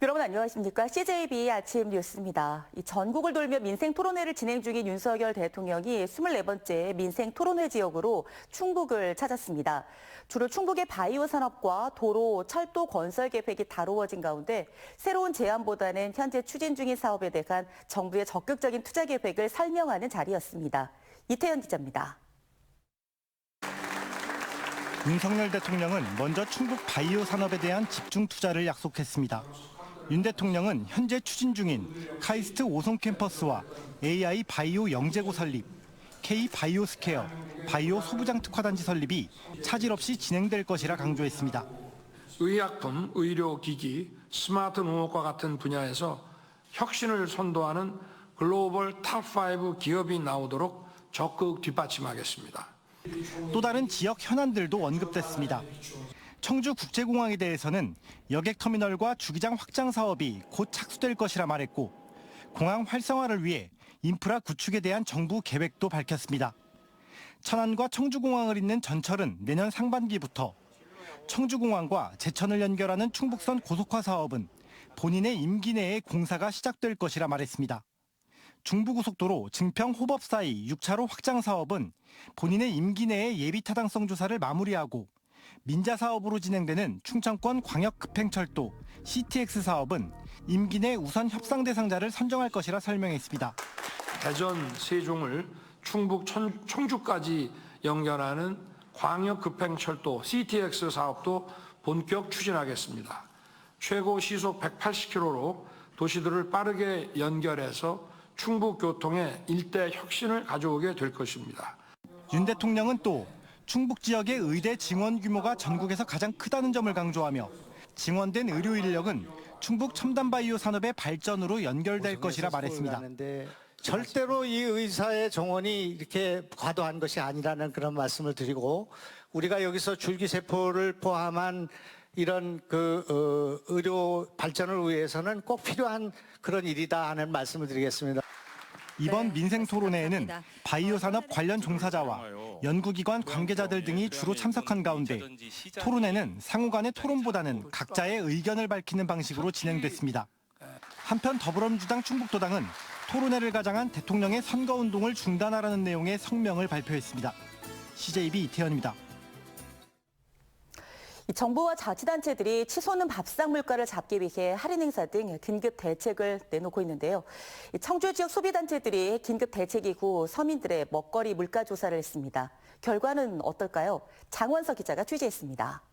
여러분 안녕하십니까? CJB 아침 뉴스입니다. 전국을 돌며 민생 토론회를 진행 중인 윤석열 대통령이 24번째 민생 토론회 지역으로 충북을 찾았습니다. 주로 충북의 바이오 산업과 도로, 철도 건설 계획이 다루어진 가운데 새로운 제안보다는 현재 추진 중인 사업에 대한 정부의 적극적인 투자 계획을 설명하는 자리였습니다. 이태현 기자입니다. 윤석열 대통령은 먼저 충북 바이오 산업에 대한 집중 투자를 약속했습니다. 윤 대통령은 현재 추진 중인 카이스트 오송 캠퍼스와 AI 바이오 영재고 설립, K 바이오 스퀘어, 바이오 소부장 특화단지 설립이 차질 없이 진행될 것이라 강조했습니다. 의약품, 의료기기, 스마트 농업과 같은 분야에서 혁신을 선도하는 글로벌 탑5 기업이 나오도록 적극 뒷받침하겠습니다. 또 다른 지역 현안들도 언급됐습니다. 청주국제공항에 대해서는 여객터미널과 주기장 확장 사업이 곧 착수될 것이라 말했고 공항 활성화를 위해 인프라 구축에 대한 정부 계획도 밝혔습니다. 천안과 청주공항을 잇는 전철은 내년 상반기부터, 청주공항과 제천을 연결하는 충북선 고속화 사업은 본인의 임기 내에 공사가 시작될 것이라 말했습니다. 중부고속도로 증평 호법 사이 6차로 확장 사업은 본인의 임기 내에 예비 타당성 조사를 마무리하고 민자 사업으로 진행되는 충청권 광역급행철도 CTX 사업은 임기 내 우선 협상 대상자를 선정할 것이라 설명했습니다. 대전, 세종을 충북 청주까지 연결하는 광역급행철도 CTX 사업도 본격 추진하겠습니다. 최고 시속 180km로 도시들을 빠르게 연결해서 충북 교통의 일대 혁신을 가져오게 될 것입니다. 윤 대통령은 또 충북 지역의 의대 증원 규모가 전국에서 가장 크다는 점을 강조하며 증원된 의료 인력은 충북 첨단 바이오 산업의 발전으로 연결될 것이라 말했습니다. 절대로 이 의사의 정원이 이렇게 과도한 것이 아니라는 그런 말씀을 드리고, 우리가 여기서 줄기세포를 포함한 이런 의료 발전을 위해서는 꼭 필요한 그런 일이다 하는 말씀을 드리겠습니다. 이번 민생 토론회에는 바이오 산업 관련 종사자와 연구기관 관계자들 등이 주로 참석한 가운데 토론회는 상호 간의 토론보다는 각자의 의견을 밝히는 방식으로 진행됐습니다. 한편 더불어민주당 충북도당은 토론회를 가장한 대통령의 선거운동을 중단하라는 내용의 성명을 발표했습니다. CJB 이태현입니다. 정부와 자치단체들이 치솟는 밥상 물가를 잡기 위해 할인 행사 등 긴급 대책을 내놓고 있는데요. 청주 지역 소비단체들이 긴급 대책 이후 서민들의 먹거리 물가 조사를 했습니다. 결과는 어떨까요? 장원석 기자가 취재했습니다.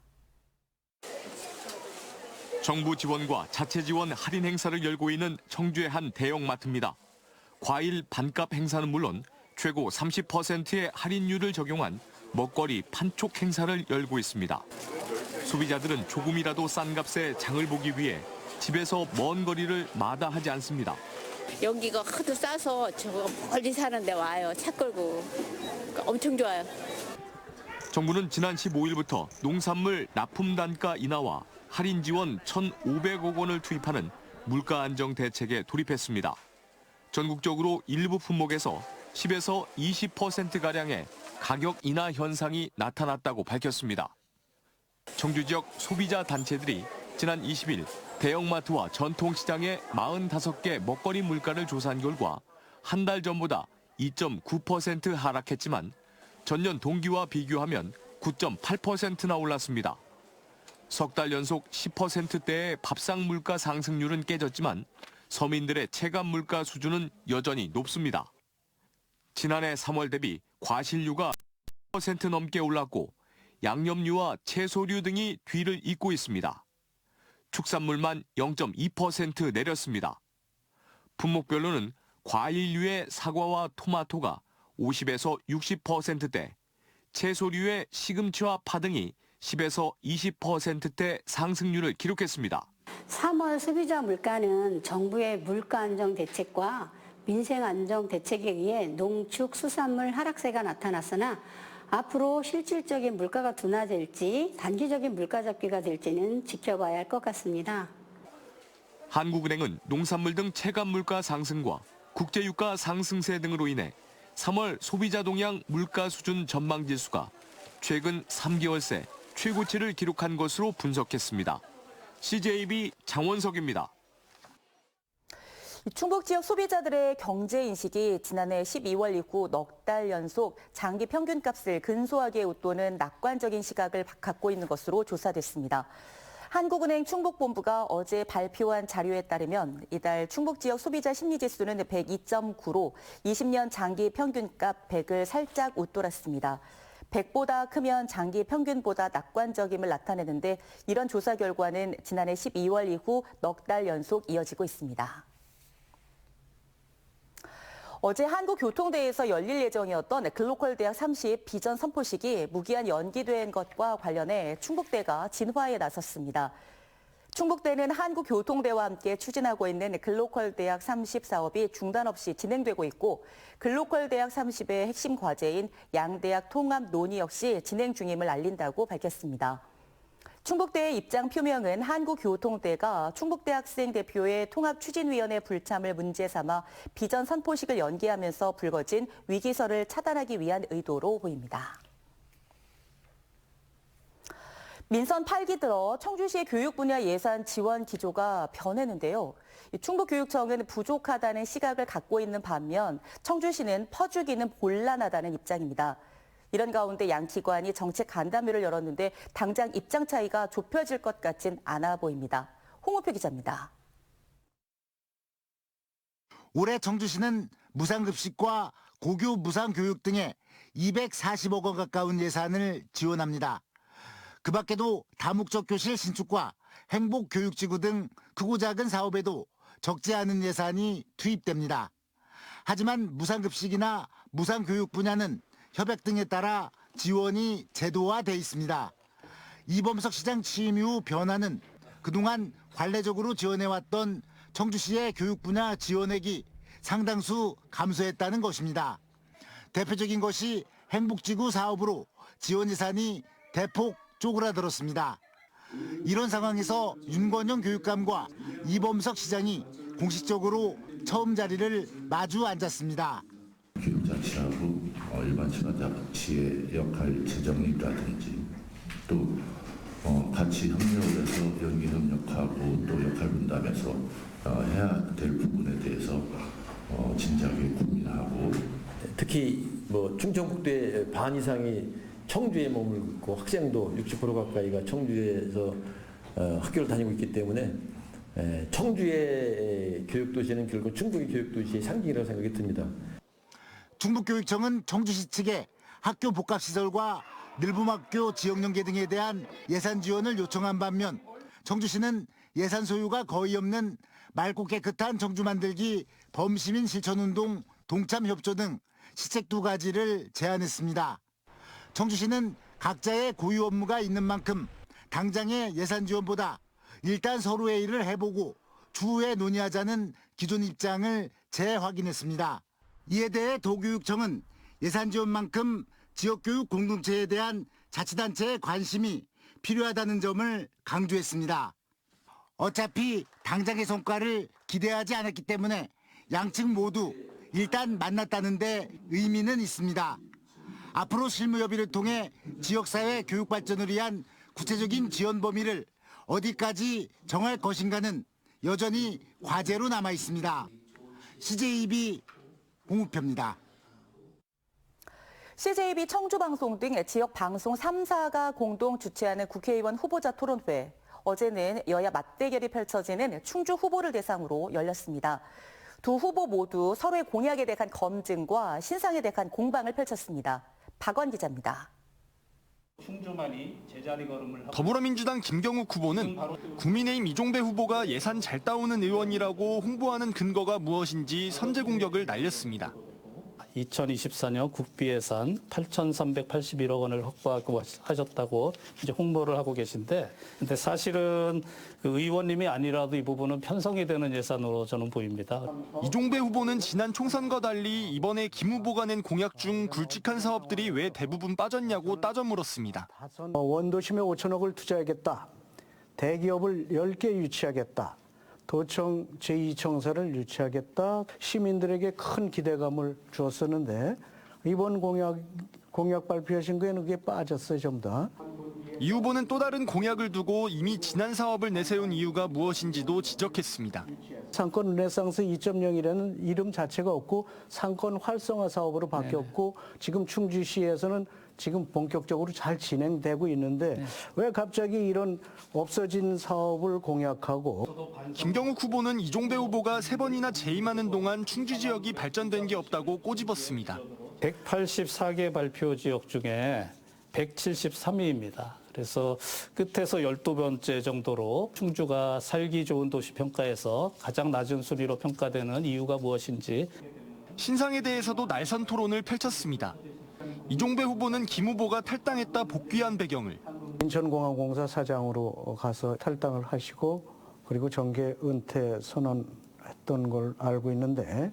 정부 지원과 자체 지원 할인 행사를 열고 있는 청주의 한 대형마트입니다. 과일 반값 행사는 물론 최고 30%의 할인율을 적용한 먹거리 판촉 행사를 열고 있습니다. 소비자들은 조금이라도 싼 값에 장을 보기 위해 집에서 먼 거리를 마다하지 않습니다. 연기가 하도 싸서 저 멀리 사는데 와요. 차 끌고. 엄청 좋아요. 정부는 지난 15일부터 농산물 납품 단가 인하와 할인 지원 1,500억 원을 투입하는 물가 안정 대책에 돌입했습니다. 전국적으로 일부 품목에서 10에서 20%가량의 가격 인하 현상이 나타났다고 밝혔습니다. 청주 지역 소비자 단체들이 지난 20일 대형마트와 전통시장의 45개 먹거리 물가를 조사한 결과 한 달 전보다 2.9% 하락했지만 전년 동기와 비교하면 9.8%나 올랐습니다. 석 달 연속 10%대의 밥상 물가 상승률은 깨졌지만 서민들의 체감 물가 수준은 여전히 높습니다. 지난해 3월 대비 과실류가 10% 넘게 올랐고 양념류와 채소류 등이 뒤를 잇고 있습니다. 축산물만 0.2% 내렸습니다. 품목별로는 과일류의 사과와 토마토가 50에서 60%대, 채소류의 시금치와 파 등이 10에서 20%대 상승률을 기록했습니다. 3월 소비자 물가는 정부의 물가 안정 대책과 민생 안정 대책에 의해 농축 수산물 하락세가 나타났으나 앞으로 실질적인 물가가 둔화될지 단기적인 물가 잡기가 될지는 지켜봐야 할 것 같습니다. 한국은행은 농산물 등 체감 물가 상승과 국제유가 상승세 등으로 인해 3월 소비자 동향 물가 수준 전망 지수가 최근 3개월 새 최고치를 기록한 것으로 분석했습니다. CJB 장원석입니다. 충북 지역 소비자들의 경제 인식이 지난해 12월 이후 넉 달 연속 장기 평균값을 근소하게 웃도는 낙관적인 시각을 갖고 있는 것으로 조사됐습니다. 한국은행 충북본부가 어제 발표한 자료에 따르면 이달 충북 지역 소비자 심리지수는 102.9로 20년 장기 평균값 100을 살짝 웃돌았습니다. 100보다 크면 장기 평균보다 낙관적임을 나타내는데 이런 조사 결과는 지난해 12월 이후 넉 달 연속 이어지고 있습니다. 어제 한국교통대에서 열릴 예정이었던 글로컬 대학 30 비전 선포식이 무기한 연기된 것과 관련해 충북대가 진화에 나섰습니다. 충북대는 한국교통대와 함께 추진하고 있는 글로컬 대학 30 사업이 중단 없이 진행되고 있고 글로컬 대학 30의 핵심 과제인 양대학 통합 논의 역시 진행 중임을 알린다고 밝혔습니다. 충북대의 입장 표명은 한국교통대가 충북대 학생 대표의 통합추진위원회 불참을 문제 삼아 비전 선포식을 연기하면서 불거진 위기설을 차단하기 위한 의도로 보입니다. 민선 8기 들어 청주시의 교육 분야 예산 지원 기조가 변했는데요. 충북교육청은 부족하다는 시각을 갖고 있는 반면 청주시는 퍼주기는 곤란하다는 입장입니다. 이런 가운데 양 기관이 정책 간담회를 열었는데 당장 입장 차이가 좁혀질 것 같진 않아 보입니다. 홍우표 기자입니다. 올해 청주시는 무상급식과 고교 무상교육 등에 240억 원 가까운 예산을 지원합니다. 그 밖에도 다목적 교실 신축과 행복교육지구 등 크고 작은 사업에도 적지 않은 예산이 투입됩니다. 하지만 무상급식이나 무상교육 분야는 협약 등에 따라 지원이 제도화돼 있습니다. 이범석 시장 취임 이후 변화는 그동안 관례적으로 지원해왔던 청주시의 교육 분야 지원액이 상당수 감소했다는 것입니다. 대표적인 것이 행복지구 사업으로 지원 예산이 대폭 쪼그라들었습니다. 이런 상황에서 윤건영 교육감과 이범석 시장이 공식적으로 처음 자리를 마주 앉았습니다. 교육자치하고 일반 지원자치의 역할 재정이라든지 또 같이 협력을 해서 연계 협력하고 또 역할 분담해서 해야 될 부분에 대해서 진작에 고민하고 특히 충청북도의 반 이상이 청주에 머물고 학생도 60% 가까이가 청주에서 학교를 다니고 있기 때문에 청주의 교육도시는 결국 충북의 교육도시의 상징이라고 생각이 듭니다. 충북교육청은 청주시 측에 학교 복합시설과 늘봄학교 지역연계 등에 대한 예산 지원을 요청한 반면 청주시는 예산 소유가 거의 없는 맑고 깨끗한 청주 만들기 범시민 실천운동 동참협조 등 시책 2가지를 제안했습니다. 청주시는 각자의 고유 업무가 있는 만큼 당장의 예산 지원보다 일단 서로 회의를 해보고 추후에 논의하자는 기존 입장을 재확인했습니다. 이에 대해 도교육청은 예산 지원만큼 지역교육 공동체에 대한 자치단체의 관심이 필요하다는 점을 강조했습니다. 어차피 당장의 성과를 기대하지 않았기 때문에 양측 모두 일단 만났다는데 의미는 있습니다. 앞으로 실무협의를 통해 지역사회 교육 발전을 위한 구체적인 지원 범위를 어디까지 정할 것인가는 여전히 과제로 남아 있습니다. CJB 홍우표입니다. CJB 청주방송 등 지역 방송 3사가 공동 주최하는 국회의원 후보자 토론회. 어제는 여야 맞대결이 펼쳐지는 충주 후보를 대상으로 열렸습니다. 두 후보 모두 서로의 공약에 대한 검증과 신상에 대한 공방을 펼쳤습니다. 박원 기자입니다. 더불어민주당 김경욱 후보는 국민의힘 이종배 후보가 예산 잘 따오는 의원이라고 홍보하는 근거가 무엇인지 선제 공격을 날렸습니다. 2024년 국비 예산 8,381억 원을 확보하고 하셨다고 이제 홍보를 하고 계신데, 근데 사실은 그 의원님이 아니라도 이 부분은 편성이 되는 예산으로 저는 보입니다. 이종배 후보는 지난 총선과 달리 이번에 김 후보가 낸 공약 중 굵직한 사업들이 왜 대부분 빠졌냐고 따져 물었습니다. 원도심에 5천억을 투자하겠다. 대기업을 10개 유치하겠다. 도청 제2청사를 유치하겠다. 시민들에게 큰 기대감을 주었었는데 이번 공약 발표하신 거에는 그게 빠졌어요, 전부 다. 이 후보는 또 다른 공약을 두고 이미 지난 사업을 내세운 이유가 무엇인지도 지적했습니다. 상권 르네상스 2.0이라는 이름 자체가 없고 상권 활성화 사업으로 바뀌었고 지금 충주시에서는 지금 본격적으로 잘 진행되고 있는데 왜 갑자기 이런 없어진 사업을 공약하고 김경욱 후보는 이종배 후보가 3번이나 재임하는 동안 충주 지역이 발전된 게 없다고 꼬집었습니다. 184개 발표 지역 중에 173위입니다. 그래서 끝에서 12번째 정도로 충주가 살기 좋은 도시 평가에서 가장 낮은 순위로 평가되는 이유가 무엇인지 신상에 대해서도 날선 토론을 펼쳤습니다. 이종배 후보는 김 후보가 탈당했다 복귀한 배경을, 인천공항공사 사장으로 가서 탈당을 하시고 그리고 정계 은퇴 선언했던 걸 알고 있는데,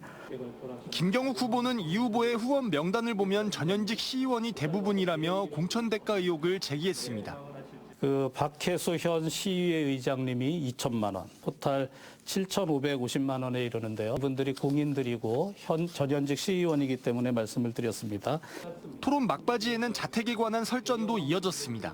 김경욱 후보는 이 후보의 후원 명단을 보면 전현직 시의원이 대부분이라며 공천 대가 의혹을 제기했습니다. 그 박혜수 현 시의회 의장님이 2천만 원, 토탈 7,550만 원에 이르는데요. 이분들이 공인들이고 전현직 시의원이기 때문에 말씀을 드렸습니다. 토론 막바지에는 자택에 관한 설전도 이어졌습니다.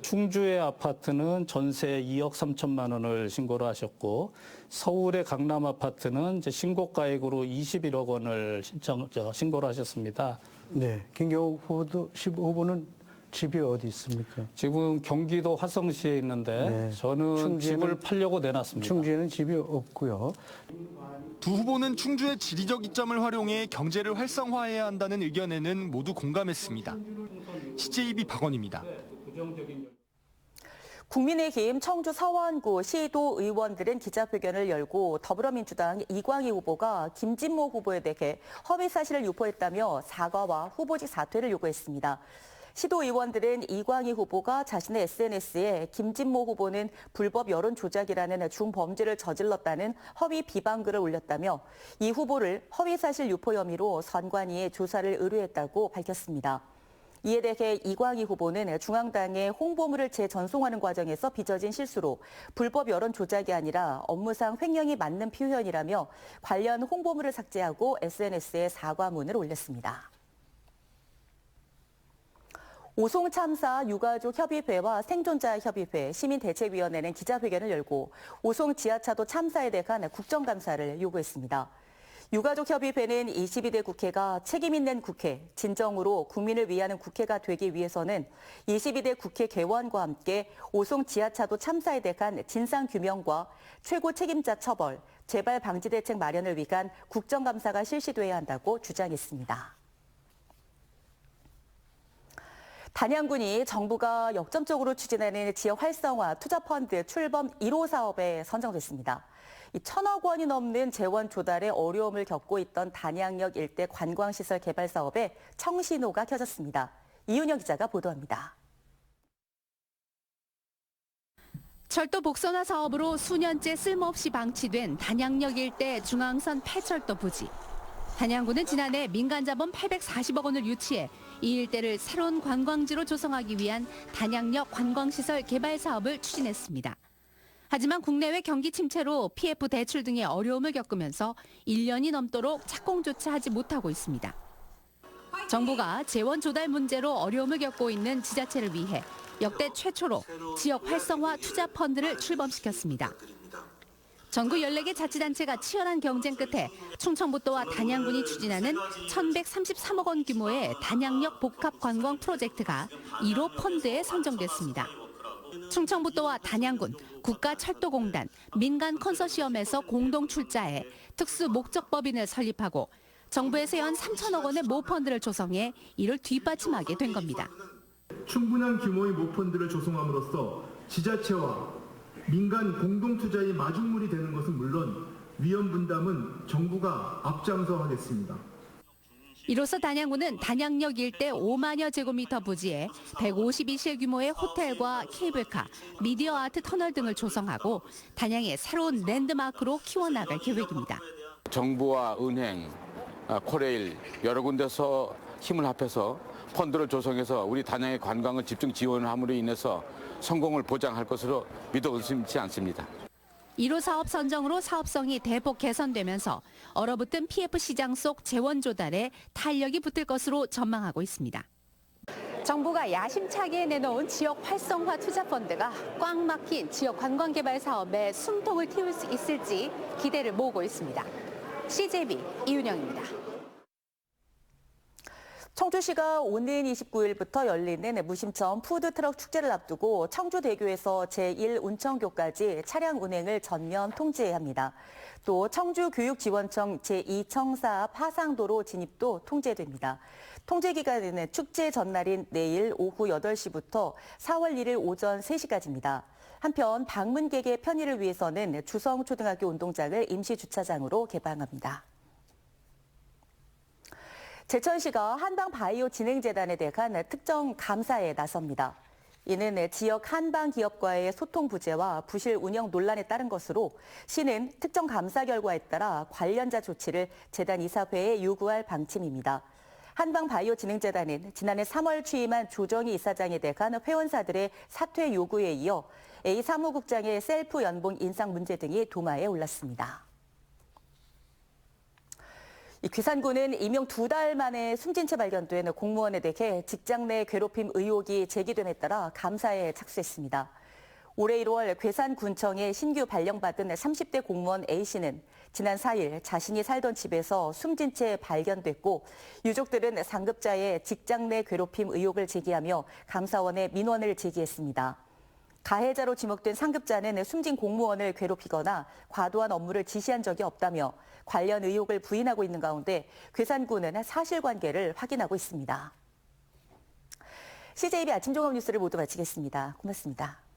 충주의 아파트는 전세 2억 3천만 원을 신고를 하셨고 서울의 강남 아파트는 이제 신고가액으로 21억 원을 신고를 하셨습니다. 네, 김경욱 후보는 집이 어디 있습니까? 지금 경기도 화성시에 있는데 네. 저는 집을 팔려고 내놨습니다. 충주에는 집이 없고요. 두 후보는 충주의 지리적 이점을 활용해 경제를 활성화해야 한다는 의견에는 모두 공감했습니다. CJB 박원입니다. 국민의힘 청주 서원구 시도 의원들은 기자회견을 열고 더불어민주당 이광희 후보가 김진모 후보에 대해 허위 사실을 유포했다며 사과와 후보직 사퇴를 요구했습니다. 시도의원들은 이광희 후보가 자신의 SNS에 김진모 후보는 불법 여론 조작이라는 중범죄를 저질렀다는 허위 비방글을 올렸다며 이 후보를 허위사실 유포 혐의로 선관위에 조사를 의뢰했다고 밝혔습니다. 이에 대해 이광희 후보는 중앙당에 홍보물을 재전송하는 과정에서 빚어진 실수로 불법 여론 조작이 아니라 업무상 횡령이 맞는 표현이라며 관련 홍보물을 삭제하고 SNS에 사과문을 올렸습니다. 오송 참사 유가족 협의회와 생존자 협의회, 시민대책위원회는 기자회견을 열고 오송 지하차도 참사에 대한 국정감사를 요구했습니다. 유가족 협의회는 22대 국회가 책임 있는 국회, 진정으로 국민을 위하는 국회가 되기 위해서는 22대 국회 개원과 함께 오송 지하차도 참사에 대한 진상규명과 최고 책임자 처벌, 재발 방지 대책 마련을 위한 국정감사가 실시돼야 한다고 주장했습니다. 단양군이 정부가 역점적으로 추진하는 지역 활성화 투자펀드 출범 1호 사업에 선정됐습니다. 1,000억 원이 넘는 재원 조달에 어려움을 겪고 있던 단양역 일대 관광시설 개발 사업에 청신호가 켜졌습니다. 이윤영 기자가 보도합니다. 철도 복선화 사업으로 수년째 쓸모없이 방치된 단양역 일대 중앙선 폐철도 부지. 단양군은 지난해 민간자본 840억 원을 유치해 이 일대를 새로운 관광지로 조성하기 위한 단양역 관광시설 개발 사업을 추진했습니다. 하지만 국내외 경기 침체로 PF 대출 등의 어려움을 겪으면서 1년이 넘도록 착공조차 하지 못하고 있습니다. 정부가 재원 조달 문제로 어려움을 겪고 있는 지자체를 위해 역대 최초로 지역 활성화 투자 펀드를 출범시켰습니다. 전국 14개 자치단체가 치열한 경쟁 끝에 충청북도와 단양군이 추진하는 1,133억 원 규모의 단양역 복합 관광 프로젝트가 1호 펀드에 선정됐습니다. 충청북도와 단양군, 국가철도공단, 민간 컨소시엄에서 공동 출자해 특수 목적법인을 설립하고 정부에서 연 3천억 원의 모펀드를 조성해 이를 뒷받침하게 된 겁니다. 충분한 규모의 모펀드를 조성함으로써 지자체와 민간 공동투자의 마중물이 되는 것은 물론 위험 분담은 정부가 앞장서 하겠습니다. 이로써 단양군은 단양역 일대 5만여 제곱미터 부지에 152실 규모의 호텔과 케이블카, 미디어 아트 터널 등을 조성하고 단양의 새로운 랜드마크로 키워나갈 계획입니다. 정부와 은행, 코레일 여러 군데서 힘을 합해서 펀드를 조성해서 우리 단양의 관광을 집중 지원함으로 인해서 성공을 보장할 것으로 믿어 의심치 않습니다. 1호 사업 선정으로 사업성이 대폭 개선되면서 얼어붙은 PF 시장 속 재원 조달에 탄력이 붙을 것으로 전망하고 있습니다. 정부가 야심차게 내놓은 지역 활성화 투자 펀드가 꽉 막힌 지역 관광개발 사업에 숨통을 틔울 수 있을지 기대를 모으고 있습니다. CJB 이윤영입니다. 청주시가 오는 29일부터 열리는 무심천 푸드트럭 축제를 앞두고 청주대교에서 제1운천교까지 차량 운행을 전면 통제합니다. 또 청주교육지원청 제2청사 파상도로 진입도 통제됩니다. 통제 기간은 축제 전날인 내일 오후 8시부터 4월 1일 오전 3시까지입니다. 한편 방문객의 편의를 위해서는 주성초등학교 운동장을 임시주차장으로 개방합니다. 제천시가 한방바이오진흥재단에 대한 특정 감사에 나섭니다. 이는 지역 한방기업과의 소통 부재와 부실 운영 논란에 따른 것으로 시는 특정 감사 결과에 따라 관련자 조치를 재단 이사회에 요구할 방침입니다. 한방바이오진흥재단은 지난해 3월 취임한 조정희 이사장에 대한 회원사들의 사퇴 요구에 이어 A 사무국장의 셀프 연봉 인상 문제 등이 도마에 올랐습니다. 괴산군은 임용 2달 만에 숨진 채 발견된 공무원에 대해 직장 내 괴롭힘 의혹이 제기됨에 따라 감사에 착수했습니다. 올해 1월 괴산군청에 신규 발령받은 30대 공무원 A씨는 지난 4일 자신이 살던 집에서 숨진 채 발견됐고 유족들은 상급자의 직장 내 괴롭힘 의혹을 제기하며 감사원에 민원을 제기했습니다. 가해자로 지목된 상급자는 숨진 공무원을 괴롭히거나 과도한 업무를 지시한 적이 없다며 관련 의혹을 부인하고 있는 가운데 괴산군은 사실관계를 확인하고 있습니다. CJB 아침 종합 뉴스를 모두 마치겠습니다. 고맙습니다.